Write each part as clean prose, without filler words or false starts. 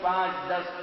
5, 10,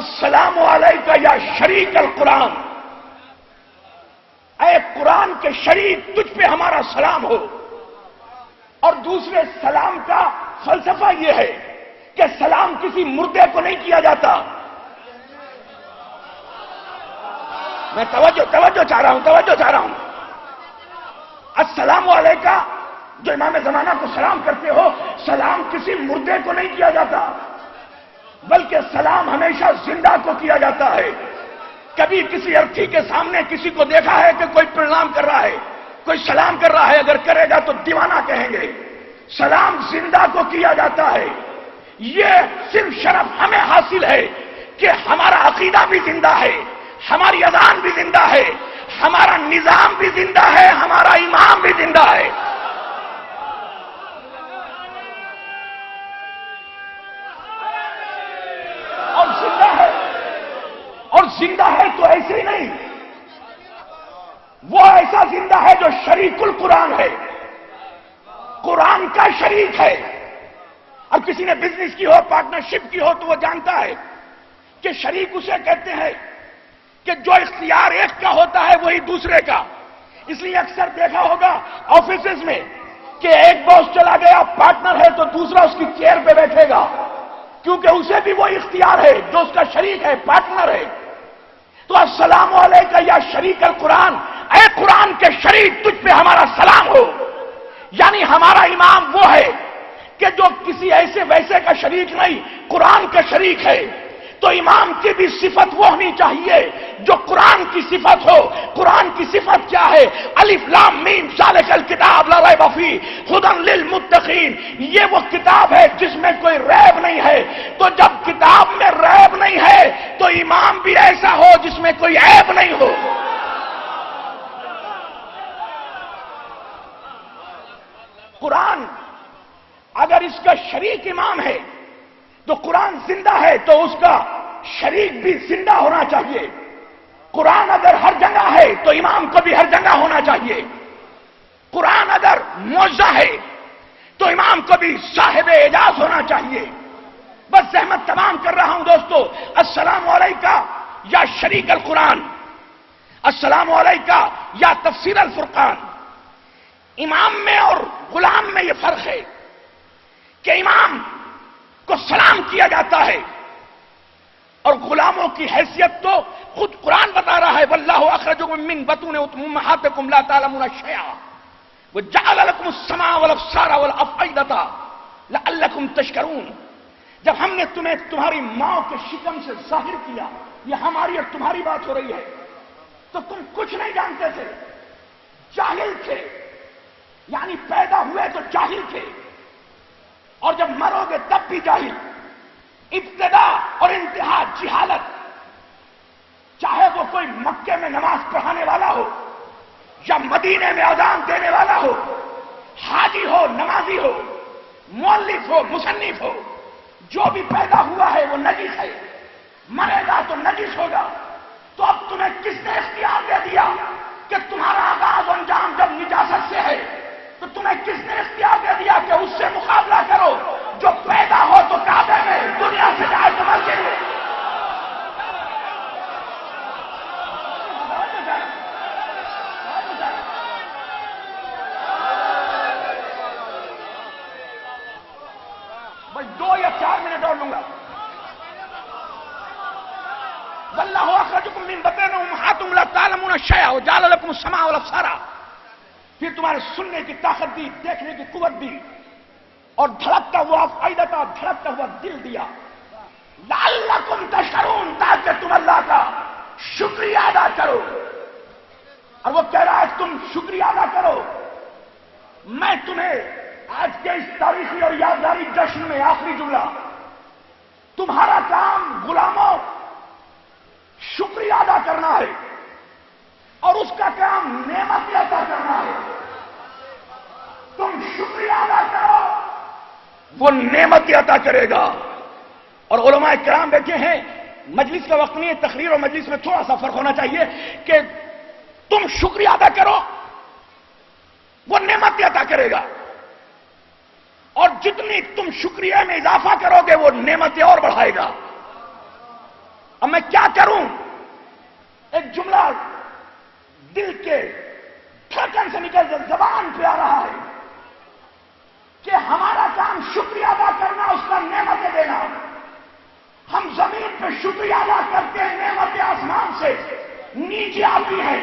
السلام علیکہ یا شریک القرآن، اے قرآن کے شریک تجھ پہ ہمارا سلام ہو۔ اور دوسرے سلام کا فلسفہ یہ ہے کہ سلام کسی مردے کو نہیں کیا جاتا۔ میں توجہ چاہ رہا ہوں۔ السلام علیکہ جو امام زمانہ کو سلام کرتے ہو، سلام کسی مردے کو نہیں کیا جاتا، بلکہ سلام ہمیشہ زندہ کو کیا جاتا ہے۔ کبھی کسی ارتھی کے سامنے کسی کو دیکھا ہے کہ کوئی پرنام کر رہا ہے، کوئی سلام کر رہا ہے؟ اگر کرے گا تو دیوانہ کہیں گے۔ سلام زندہ کو کیا جاتا ہے۔ یہ صرف شرف ہمیں حاصل ہے کہ ہمارا عقیدہ بھی زندہ ہے، ہماری اذان بھی زندہ ہے، ہمارا نظام بھی زندہ ہے، ہمارا امام بھی زندہ ہے۔ اور زندہ ہے تو ایسے ہی نہیں، وہ ایسا زندہ ہے جو شریک القرآن ہے، قرآن کا شریک ہے۔ اور کسی نے بزنس کی ہو، پارٹنرشپ کی ہو، تو وہ جانتا ہے کہ شریک اسے کہتے ہیں کہ جو اختیار ایک کا ہوتا ہے وہی دوسرے کا۔ اس لیے اکثر دیکھا ہوگا آفیسز میں کہ ایک باس چلا گیا، پارٹنر ہے، تو دوسرا اس کی چیئر پہ بیٹھے گا، کیونکہ اسے بھی وہ اختیار ہے جو اس کا شریک ہے، پارٹنر ہے۔ تو السلام علیکہ یا شریک القرآن، اے قرآن کے شریک تجھ پہ ہمارا سلام ہو۔ یعنی ہمارا امام وہ ہے کہ جو کسی ایسے ویسے کا شریک نہیں، قرآن کا شریک ہے۔ تو امام کی بھی صفت وہ ہونی چاہیے جو قرآن کی صفت ہو۔ قرآن کی صفت کیا ہے؟ الف لام میم ذالک الکتاب لا ریب فیہ ھدی للمتقین، یہ وہ کتاب ہے جس میں کوئی ریب نہیں ہے۔ تو جب کتاب میں ریب نہیں ہے تو امام بھی ایسا ہو جس میں کوئی عیب نہیں ہو۔ قرآن اگر اس کا شریک امام ہے تو قرآن زندہ ہے تو اس کا شریک بھی زندہ ہونا چاہیے۔ قرآن اگر ہر جگہ ہے تو امام کو بھی ہر جگہ ہونا چاہیے۔ قرآن اگر معجزہ ہے تو امام کو بھی صاحب اعجاز ہونا چاہیے۔ بس زحمت تمام کر رہا ہوں دوستو، السلام علیکہ یا شریک القرآن، السلام علیکہ یا تفسیر الفرقان۔ امام میں اور غلام میں یہ فرق ہے کہ امام کو سلام کیا جاتا ہے اور غلاموں کی حیثیت تو خود قرآن بتا رہا ہے، واللہ اخرجکم من بطون امہاتکم لا تعلمون شیئا وجعل لکم السمع والابصار والافئدۃ لعلکم تشکرون۔ جب ہم نے تمہیں تمہاری ماں کے شکم سے ظاہر کیا، یہ ہماری اور تمہاری بات ہو رہی ہے، تو تم کچھ نہیں جانتے تھے، جاہل تھے، یعنی پیدا ہوئے تو جاہل تھے، اور جب مرو گے تب بھی جاہل۔ ابتدا اور انتہا جہالت، چاہے وہ کوئی مکے میں نماز پڑھانے والا ہو یا مدینے میں اذان دینے والا ہو، حاجی ہو، نمازی ہو، مؤلف ہو، مصنف ہو، جو بھی پیدا ہوا ہے وہ نجس ہے، مرے گا تو نجس ہوگا۔ تو اب تمہیں کس نے اختیار دے دیا کہ تمہارا آغاز و انجام جب نجاست سے ہے تو تمہیں کس نے اختیار دے دیا کہ اس سے مقابلہ کرو؟ جو پیدا ہو تو کعبے میں، دنیا سے جائے تو مسجد میں۔ بس 2 یا 4 منٹ اور لوں گا۔ واللہ اخرجکم من بطون امہاتکم لا تعلمون شیئا وجعل لکم السمع والابصار، پھر تمہارے سننے کی طاقت دی، دیکھنے کی قوت دی، اور دھڑکتا ہوا افئدۃ، دھڑکتا ہوا دل دیا، لعلکم تشکرون، تاکہ تم اللہ کا شکریہ ادا کرو۔ اور وہ کہہ رہا ہے تم شکریہ ادا کرو۔ میں تمہیں آج کے اس تاریخی اور یادگاری جشن میں آخری جملہ، تمہارا کام غلاموں شکریہ ادا کرنا ہے، اور اس کا کام نعمت عطا کرنا ہے۔ تم شکریہ ادا کرو، وہ نعمت عطا کرے گا۔ اور علماء کرام بیٹھے ہیں، مجلس کا وقت نہیں ہے، تقریر اور مجلس میں تھوڑا سا فرق ہونا چاہیے کہ تم شکریہ ادا کرو، وہ نعمت عطا کرے گا، اور جتنی تم شکریہ میں اضافہ کرو گے وہ نعمتیں اور بڑھائے گا۔ اب میں کیا کروں؟ ایک جملہ دل کے دھڑکن سے نکل کر زبان پہ آ رہا ہے کہ ہمارا کام شکریہ ادا کرنا، اس کا نعمتیں دینا. ہم زمین پہ شکریہ ادا کرتے ہیں، نعمتیں آسمان سے نیچے آتی ہیں.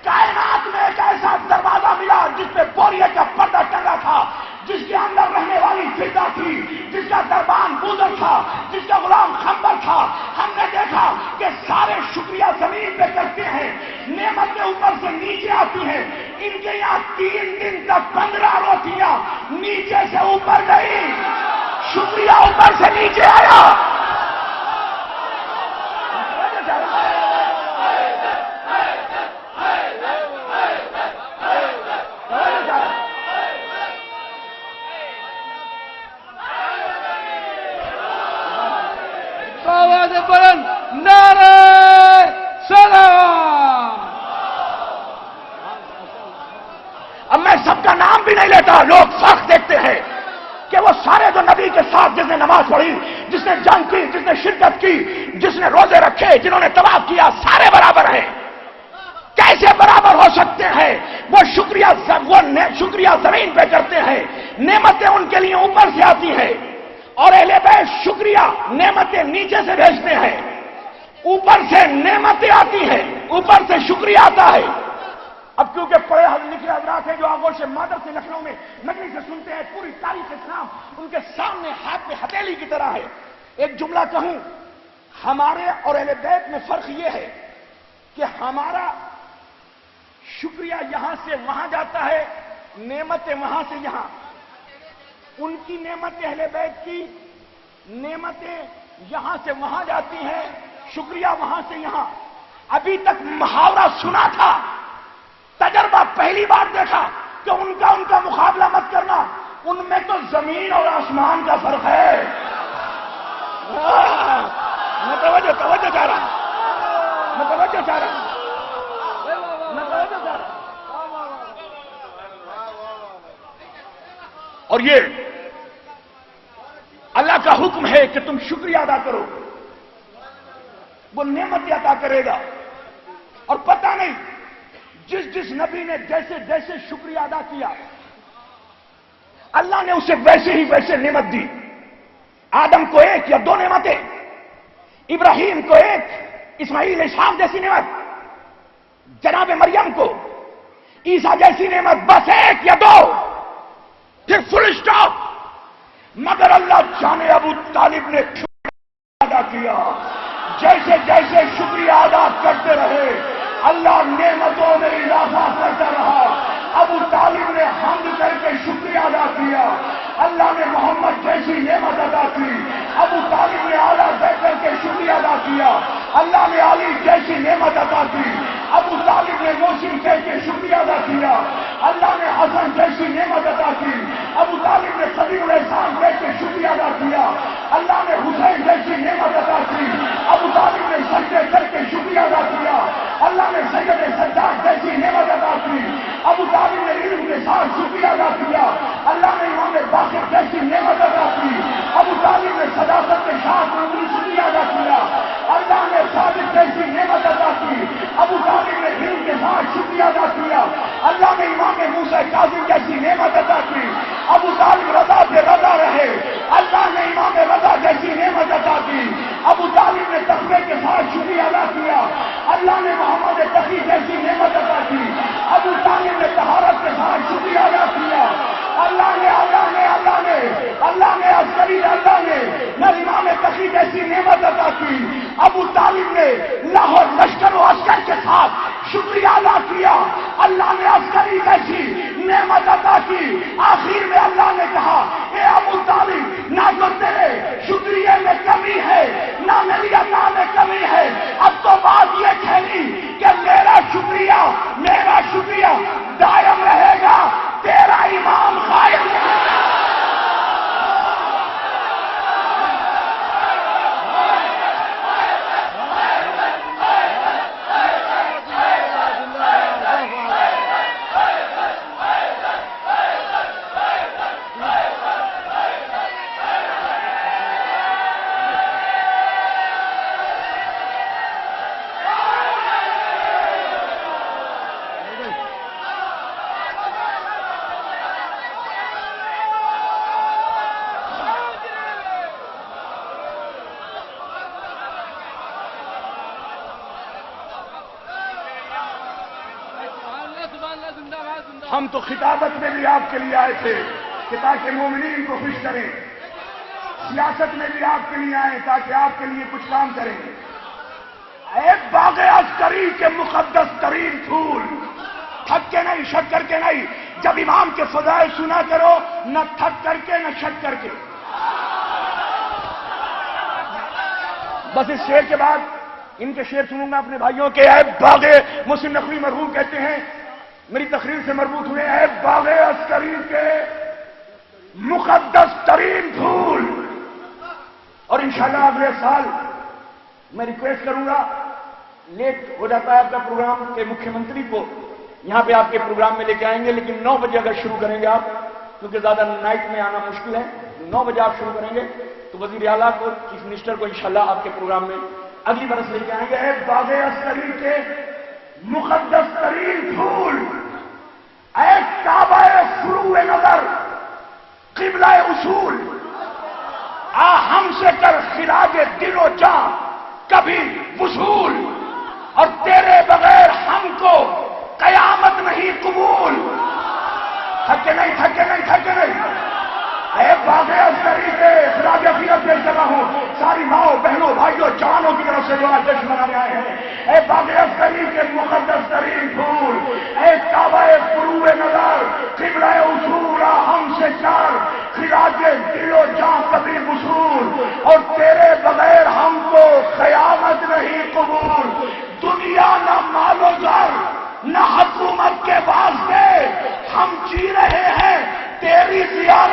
کائنات میں ایک ایسا دروازہ ملا جس پہ بوریے کا پردہ ٹنگا تھا، جس کے اندر رہنے والی فضا تھی، جس کا دربان بوزر تھا، جس کا غلام خنبر تھا. ہم نے دیکھا کہ سارے شکریہ زمین پہ کرتے ہیں، نعمتیں اوپر سے نیچے آتی ہیں. ان کے یہاں 3 دن تک 15 روٹیاں نیچے سے اوپر گئی، شکریہ اوپر سے نیچے آیا. آواز بلند نعرہ سلام. اب میں سب کا نام بھی نہیں لیتا. لوگ فرق دیکھتے ہیں کہ وہ سارے جو نبی کے ساتھ، جس نے نماز پڑھی، جس نے جنگ کی، جس نے شرکت کی، جس نے روزے رکھے، جنہوں نے طواف کیا، سارے برابر ہیں. کیسے برابر ہو سکتے ہیں؟ وہ شکریہ زمین پہ کرتے ہیں، نعمتیں ان کے لیے اوپر سے آتی ہیں. اور اہل بیت شکریہ نعمتیں نیچے سے بھیجتے ہیں. اوپر سے نعمتیں آتی ہیں، اوپر سے شکریہ آتا ہے. اب کیونکہ پڑھے لکھے حضرات ہیں جو آگوش مادر سے لکھنؤ میں نگری سے سنتے ہیں، پوری تاریخ اسلام ان کے سامنے ہاتھ پہ ہتھیلی کی طرح ہے. ایک جملہ کہوں، ہمارے اور اہل بیت میں فرق یہ ہے کہ ہمارا شکریہ یہاں سے وہاں جاتا ہے، نعمتیں وہاں سے یہاں. ان کی نعمتیں، اہل بیت کی نعمتیں یہاں سے وہاں جاتی ہیں، شکریہ وہاں سے یہاں. ابھی تک محاورہ سنا تھا، تجربہ پہلی بار دیکھا کہ ان کا مقابلہ مت کرنا، ان میں تو زمین اور آسمان کا فرق ہے. میں توجہ چاہ رہا ہوں. اور یہ اللہ کا حکم ہے کہ تم شکریہ ادا کرو، وہ نعمت عطا کرے گا. اور پتہ نہیں جس نبی نے جیسے جیسے شکریہ ادا کیا، اللہ نے اسے ویسے نعمت دی. آدم کو 1 یا 2 نعمتیں، ابراہیم کو 1، اسماعیل اسحاق جیسی نعمت، جناب مریم کو عیسیٰ جیسی نعمت، بس 1 یا 2، پھر فل اسٹاپ. مگر اللہ جانے ابو طالب نے شکریہ ادا کیا. جیسے جیسے شکریہ ادا کرتے رہے، اللہ نعمتوں میں اضافہ کرتا رہا. ابو طالب نے حمد کر کے شکریہ ادا کیا. اللہ نے محمد جیسی نعمت ادا کی. ابو طالب نے اعلیٰ دے کر کے شکریہ ادا کیا. اللہ نے علی جیسی نعمت ادا کی. ابو طالب نے محسن کہہ کے شکریہ ادا کیا. اللہ نے حسن جیسی نعمت ادا کی. ابو طالب نے قدیم الاحسان کہہ کے شکریہ ادا کیا. اللہ نے حسین جیسی نعمت ادا کی. ابو طالب نے سجدے کر کے شکریہ ادا کیا. اللہ نے سید سجاد جیسی نعمت ادا کی. ابو طالب نے علم کے ساتھ شکریہ ادا کیا. اللہ نے امام باقر جیسی نعمت ادا کی. ابو طالب نے صداقت کے ساتھ شکریہ ادا کیا. اللہ نے صادق جیسی نعمت ادا کی. ابو طالب نے علم کے ساتھ شکریہ ادا کیا. اللہ نے امام موسیٰ کاظم جیسی نعمت ادا کی. ابو طالب رضا سے رضا رہے. اللہ نے امام رضا جیسی نعمت ادا کی. ابو طالب نے تقوی کے ساتھ شکریہ ادا کیا. اللہ نے محمد تقی جیسی نعمت ادا کی. ابو طالب نے طہارت کے ساتھ شکریہ ادا کیا. اللہ نے عسکری اللہ نے نہ امام تقی جیسی نعمت ادا کی. ابو طالب نے لاہور لشکر و عسکر کے ساتھ شکریہ ادا کیا. اللہ نے عسکری جیسی نعمت ادا کی. آخر میں اللہ نے کہا، اے ابو طالب، نہ تو تیرے شکریہ میں کمی ہے، نہ میری عطا میں کمی ہے. اب تو بات یہ کہنی کہ میرا شکریہ دائم رہے گا، تیرا امام قائم رہے گا. ہم تو خطابت میں بھی آپ کے لیے آئے تھے کہ تاکہ مومنین کو خوش کریں، سیاست میں بھی آپ کے لیے آئے تاکہ آپ کے لیے کچھ کام کریں۔ اے باغ عسکری کے مقدس ترین پھول، تھک کے نہیں، شک کر کے نہیں، جب امام کے فضائل سنا کرو، نہ تھک کر کے نہ شک کر کے۔ بس اس شعر کے بعد ان کے شعر سنوں گا اپنے بھائیوں کے۔ اے باغ، محسن نقوی مرحوم کہتے ہیں، میری تقریر سے مربوط ہوئے، اے باغ عسکری کے مقدس ترین پھول۔ اور انشاءاللہ اگلے سال میں ریکویسٹ کروں گا، لیٹ ہو جاتا ہے آپ کا پروگرام، کہ مکھیہ منتری کو یہاں پہ آپ کے پروگرام میں لے کے آئیں گے، لیکن 9 بجے اگر شروع کریں گے آپ، کیونکہ زیادہ نائٹ میں آنا مشکل ہے، 9 بجے آپ شروع کریں گے تو وزیر اعلیٰ کو، چیف منسٹر کو انشاءاللہ آپ کے پروگرام میں اگلی برس لے کے آئیں گے۔ اے باغ عسکری کے مقدس ترین پھول، اے کعبہ فروع نظر، قبلہ اصول، آ ہم سے کر خراج دل و جاں کبھی وصول، اور تیرے بغیر ہم کو قیامت نہیں قبول۔ تھکے نہیں، تھکے نہیں، تھکے نہیں۔ اے باغ عسکری کے خراج عقیدت پیش کر رہا ہوں ساری ماؤں، بہنوں، بھائیوں، جوانوں کی طرف سے جو آج جشن منانے آئے ہیں۔ اے باغ عسکری کے مقدس ترین پھول، اے کعبہ فروع نظر، قبلہ اصول، ہم سے کر خراج دل و جاں کبھی وصول، اور تیرے بغیر ہم کو قیامت نہیں قبول۔ دنیا نہ مال و زر نہ حکومت کے واسطے، ہم جی رہے ہیں تیری ضیا